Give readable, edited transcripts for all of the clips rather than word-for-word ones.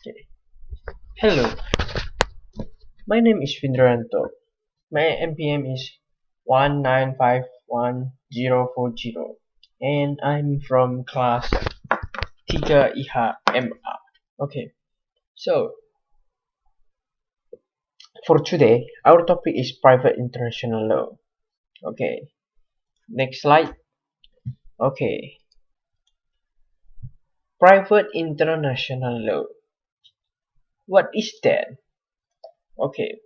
Okay. Hello, my name is Vindriyanto. My MPM is 1951040 and I'm from class 3 IHA MA. Okay, so for today, our topic is private international law. Okay, next slide. Okay, private international law. What is that? Okay,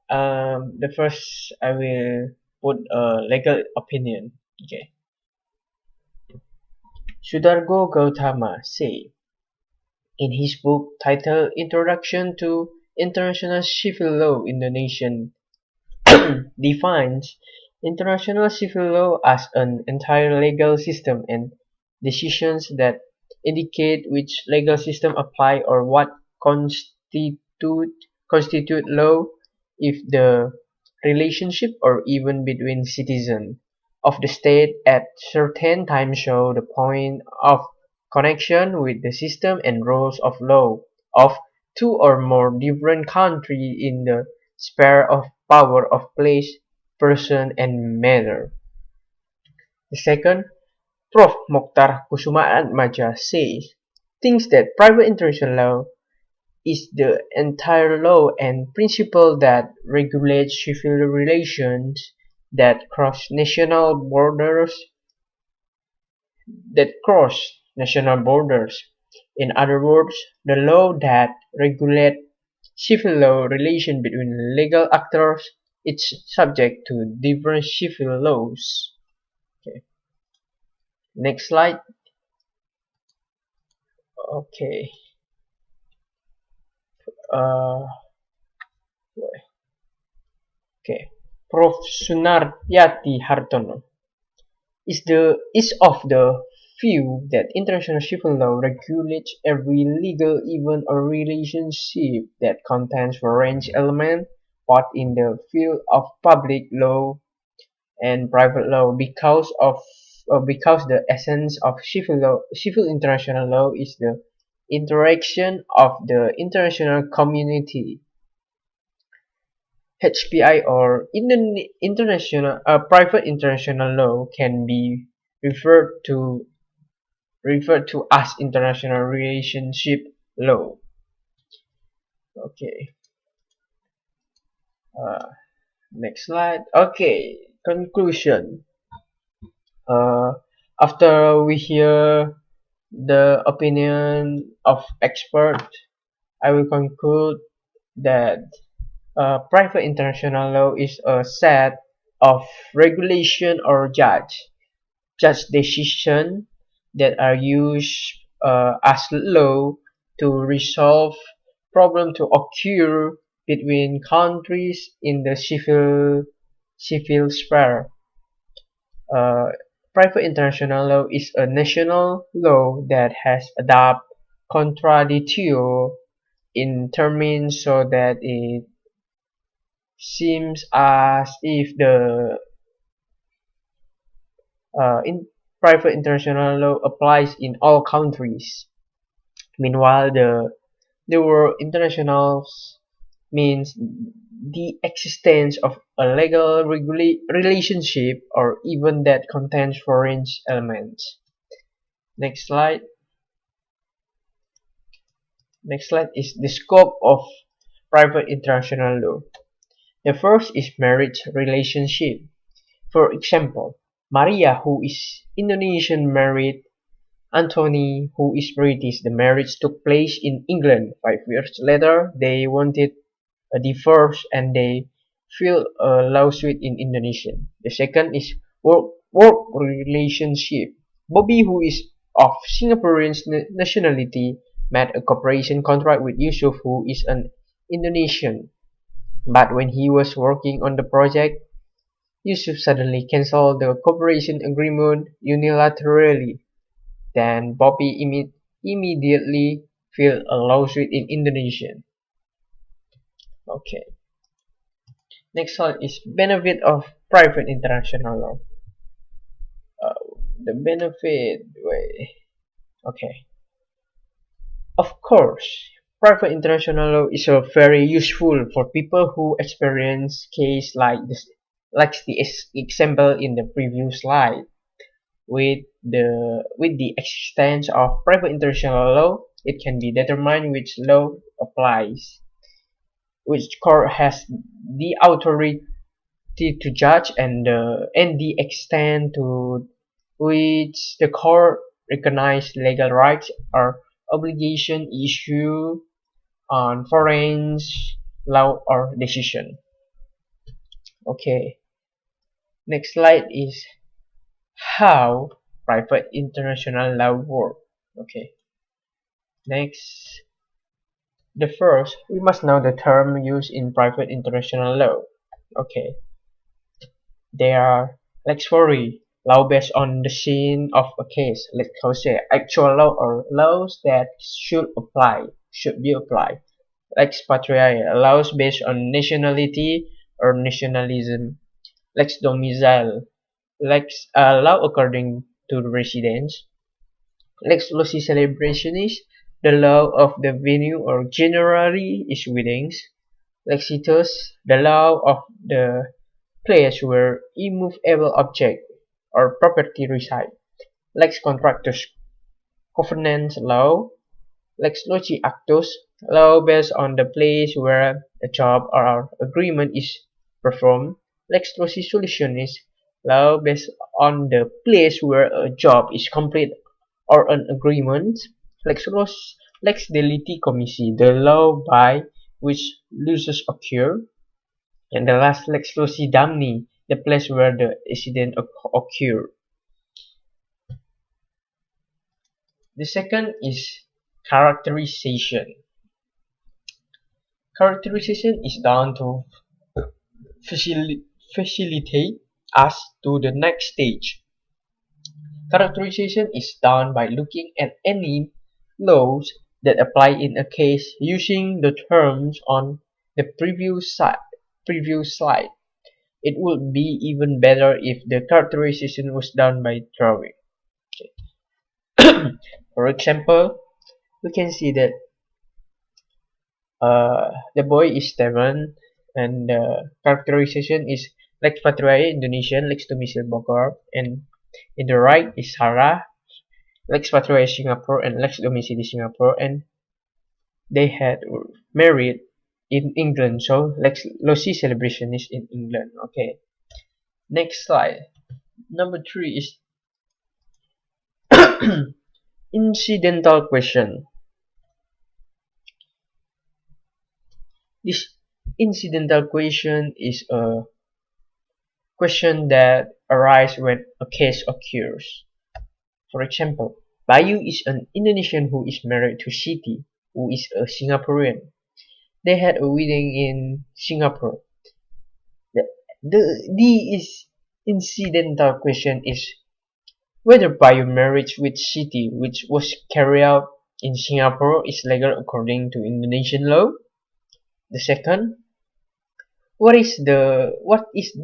the first I will put a legal opinion. Okay, Sudargo Gautama say in his book titled Introduction to International Civil Law, Indonesia defines international civil law as an entire legal system and decisions that indicate which legal system apply or what constitute constitute law if the relationship or even between citizens of the state at certain times show the point of connection with the system and rules of law of two or more different countries in the sphere of power of place, person, and matter. The second, Prof. Mokhtar Kusumaatmadja says, thinks that private international law is the entire law and principle that regulates civil relations that cross national borders that cross national borders. In other words, the law that regulates civil law relation between legal actors is subject to different civil laws. Okay. Next slide. Okay. Uh, okay. Prof. Sunaryati Hartono is of the view that international civil law regulates every legal event or relationship that contains foreign element, both in the field of public law and private law, because the essence of civil international law is the interaction of the international community. HPI or international private international law can be referred to as international relationship law. Okay, uh, next slide. Okay, conclusion. Uh, After we hear the opinion of expert, I will conclude that private international law is a set of regulation or judge decision that are used as law to resolve problem to occur between countries in the civil sphere. Uh, Private international law is a national law that has adopted contradictio in terms so that it seems as if the in private international law applies in all countries. Meanwhile, the word internationals means the existence of a legal relationship or even that contains foreign elements. Next slide. Next slide is the scope of private international law. The first is marriage relationship. For example, Maria, who is Indonesian, married Anthony, who is British. The marriage took place in England. 5 years later, they wanted a divorce and they filed a lawsuit in Indonesia. The second is work relationship. Bobby, who is of Singaporean nationality, made a cooperation contract with Yusuf, who is an Indonesian. But when he was working on the project, Yusuf suddenly cancelled the cooperation agreement unilaterally. Then Bobby immediately filed a lawsuit in Indonesia. Okay. Next one is benefit of private international law. The benefit way. Okay. Of course, private international law is very useful for people who experience case like this, like the example in the previous slide. With the existence of private international law, it can be determined which law applies, which court has the authority to judge, and the extent to which the court recognize legal rights or obligation issue on foreign law or decision. Okay, next slide is how private international law work. Okay, next, the first, we must know the term used in private international law. Okay, there are like sorry law based on the scene of a case. Let's say actual law or laws that should be applied. Lex patriae, laws based on nationality or nationalism. Lex domicile, law according to the residence. Lex loci celebrationis, the law of the venue or generally is weddings. Lexitus, the law of the place where immovable object or property reside. Lex contractus, covenant law. Lex loci actus, law based on the place where a job or agreement is performed. Lex loci solutionis, law based on the place where a job is complete or an agreement. Lex deliti commissi, the law by which losses occur. And the last lex loci damni, the place where the accident occurred. The second is characterization. Characterization is done to facilitate us to the next stage. Characterization is done by looking at any laws that apply in a case using the terms on the previous slide. It would be even better if the characterization was done by drawing. Okay. For example, we can see that the boy is Steven, and the characterization is Lex Patriae Indonesian, Lex Domicile Bogor, and in the right is Sarah, Lex Patriae Singapore, and Lex Domicile Singapore, and they had married in England, so Lex Loci celebration is in England. Okay, next slide. Number 3 is incidental question. This incidental question is a question that arises when a case occurs. For example, Bayu is an Indonesian who is married to Siti, who is a Singaporean. They had a wedding in Singapore. The incidental question is whether Bayu marriage with Siti, which was carried out in Singapore, is legal according to Indonesian law. The second, what is the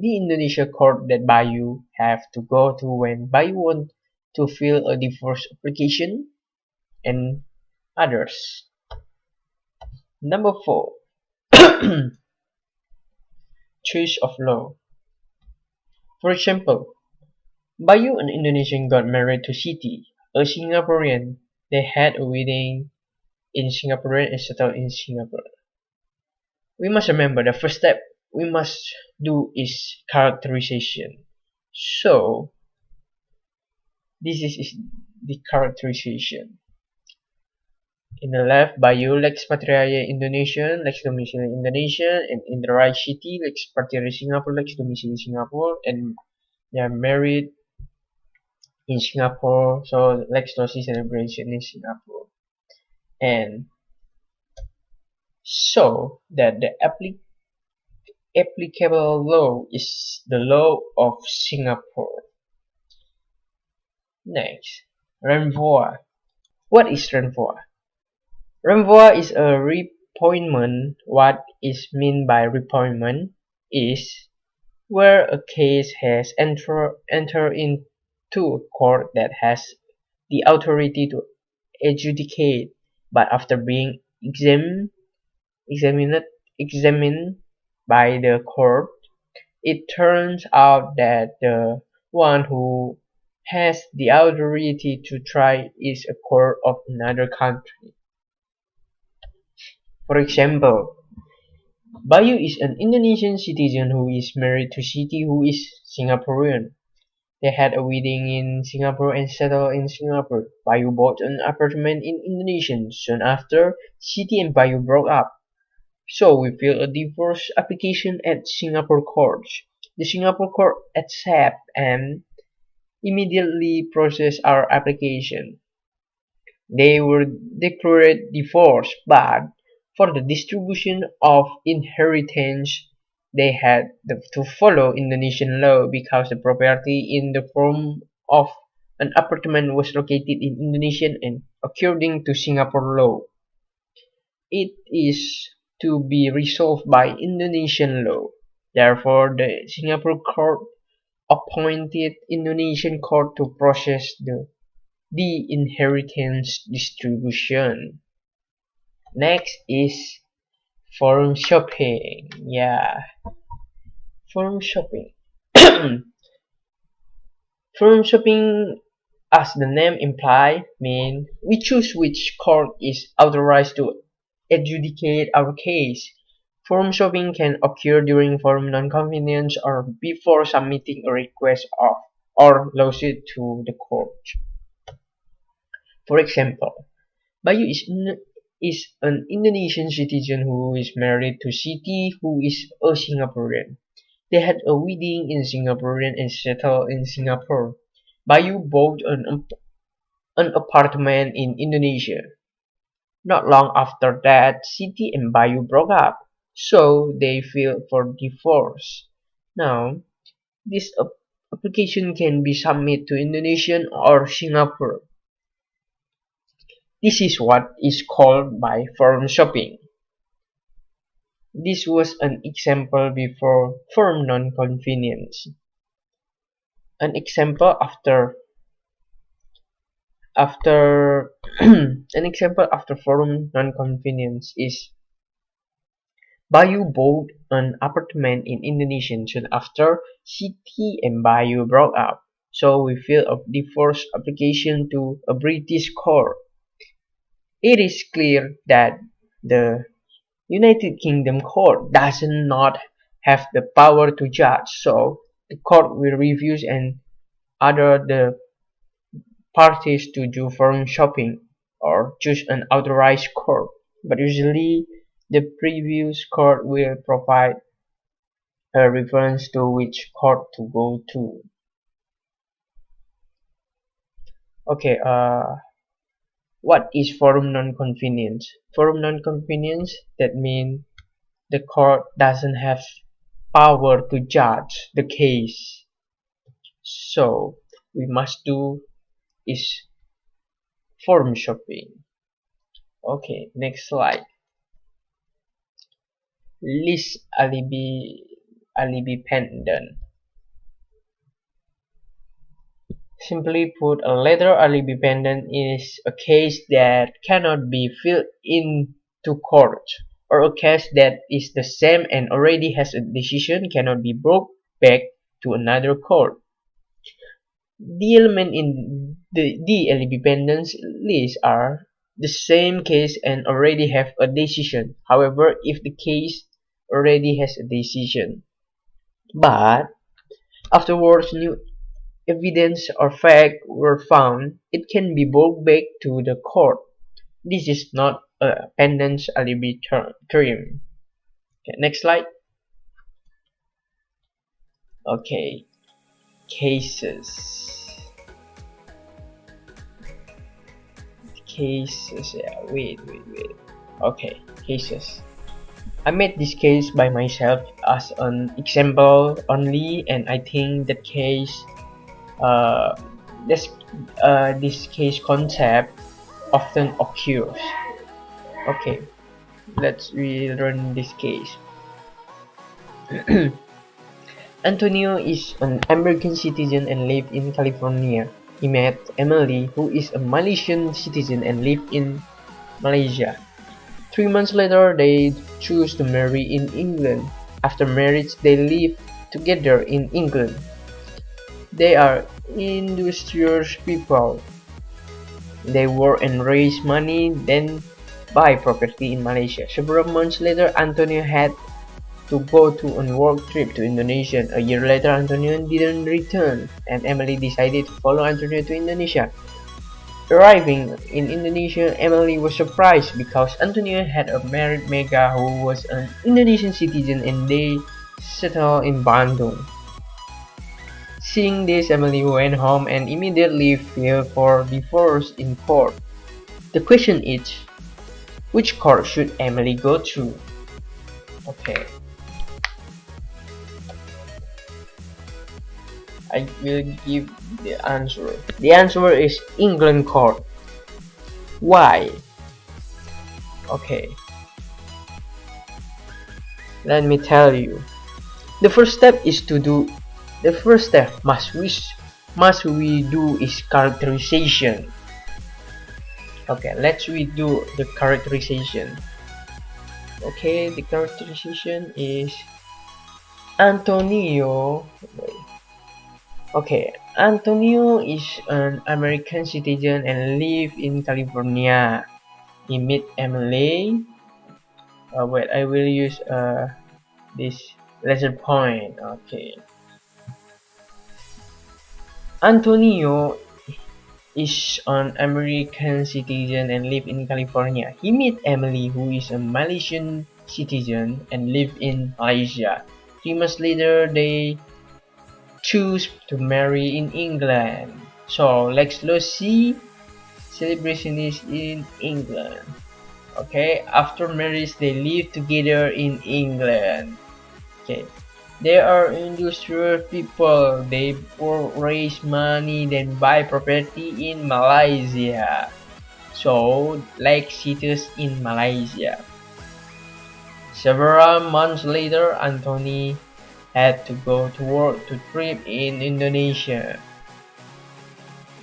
Indonesia court that Bayu have to go to when Bayu want to fill a divorce application, and others. Number 4, choice of law. For example, Bayu, an Indonesian, got married to Siti, a Singaporean. They had a wedding in Singapore and settled in Singapore. We must remember the first step we must do is characterization. So this is the characterization. In the left, Bayu, Lex Patriae Indonesian, Lex Domicile Indonesian, and in the right, Siti, Lex Patriae Singapore, Lex Domicile Singapore, and they are married in Singapore, so Lex Loci celebration in Singapore. And so that the applicable law is the law of Singapore. Next, renvoi. What is renvoi? Renvoi is a reappointment. What is meant by reappointment is where a case has entered into a court that has the authority to adjudicate but after being examined, examined by the court, it turns out that the one who has the authority to try is a court of another country. For example, Bayu is an Indonesian citizen who is married to Siti who is Singaporean. They had a wedding in Singapore and settled in Singapore. Bayu bought an apartment in Indonesia. Soon after, Siti and Bayu broke up. So we filed a divorce application at Singapore courts. The Singapore court accepted and immediately processed our application. They were declared divorced, but for the distribution of inheritance, they had to follow Indonesian law because the property in the form of an apartment was located in Indonesia and according to Singapore law, it is to be resolved by Indonesian law. Therefore, the Singapore court appointed Indonesian court to process the inheritance distribution. Next is forum shopping. Yeah, forum shopping. Forum shopping, as the name implies, means we choose which court is authorized to adjudicate our case. Forum shopping can occur during forum non-convenience or before submitting a request of or lawsuit to the court. For example, Bayu is an Indonesian citizen who is married to Siti who is a Singaporean. They had a wedding in Singapore and settled in Singapore. Bayu bought an apartment in Indonesia. Not long after that, Siti and Bayu broke up, so they filed for divorce. Now, this application can be submitted to Indonesian or Singapore. This is what is called by forum shopping. This was an example before forum non-convenience. An example after an example after forum non-convenience is Bayu bought an apartment in Indonesia soon after Siti and Bayu broke up, so we filed a divorce application to a British court. It is clear that the United Kingdom court does not have the power to judge, so the court will refuse and order the parties to do forum shopping or choose an authorized court, but usually the previous court will provide a reference to which court to go to. Okay, what is forum non-convenience? Forum non-convenience, that means the court doesn't have power to judge the case. So we must do is forum shopping. Okay, next slide. List alibi pendant. Simply put, a letter alibi pendant is a case that cannot be filled into court, or a case that is the same and already has a decision cannot be brought back to another court. The elements in the alibi pendants list are the same case and already have a decision. However, if the case already has a decision, but afterwards new evidence or fact were found, it can be brought back to the court. This is not a pendants alibi term. Okay, next slide. Okay, cases. Yeah, wait. Okay, cases. I made this case by myself as an example only, and I think that case this case concept often occurs. Okay, let's rerun this case. Antonio is an American citizen and lives in California. He met Emily, who is a Malaysian citizen and lives in Malaysia. 3 months later, they choose to marry in England. After marriage, they live together in England. They are industrious people. They work and raise money, then buy property in Malaysia. Several months later, Antonio had to go to a work trip to Indonesia. A year later, Antonio didn't return, and Emily decided to follow Antonio to Indonesia. Arriving in Indonesia, Emily was surprised because Antonio had married Mega, who was an Indonesian citizen, and they settled in Bandung. Seeing this, Emily went home and immediately filed for divorce in court. The question is, which court should Emily go to? Okay. I will give the answer. The answer is England court. Why? Okay. Let me tell you. The first step must we do is characterization. Okay, let's redo the characterization. Okay, the characterization is Antonio. Okay, Antonio is an American citizen and live in California. He met Emily. Wait, I will use this lesser point. Okay, Antonio is an American citizen and live in California. He met Emily, who is a Malaysian citizen and live in Malaysia. 3 months later, they choose to marry in England. So let's see. Celebration is in England. Okay, after marriage, they live together in England. Okay. They are industrial people. They raise money, then buy property in Malaysia. So, like cities in Malaysia. Several months later, Anthony had to go to work to trip in Indonesia.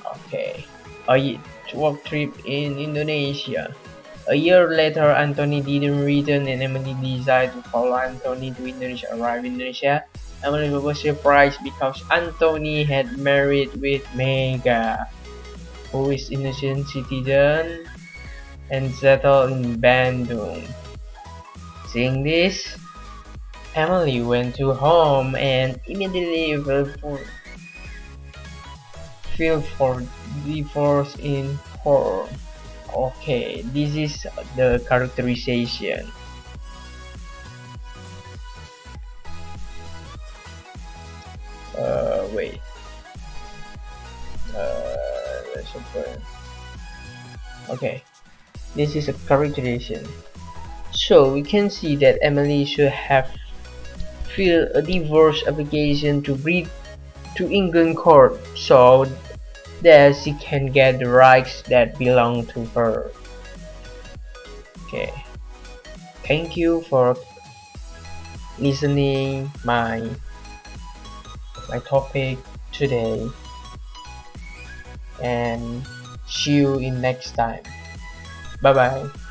Okay, a work trip in Indonesia. A year later, Anthony didn't return, and Emily decided to follow Anthony to Indonesia. Arrived in Indonesia, Emily was surprised because Anthony had married with Mega, who is Indonesian citizen and settled in Bandung. Seeing this, Emily went to home and immediately filed for divorce in court. Okay, this is the characterization. Wait. Let's open. Okay, this is a characterization. So we can see that Emily should have filed a divorce application to bring to England court so that she can get the rights that belong to her. Okay, thank you for listening my topic today, and see you in next time. Bye bye.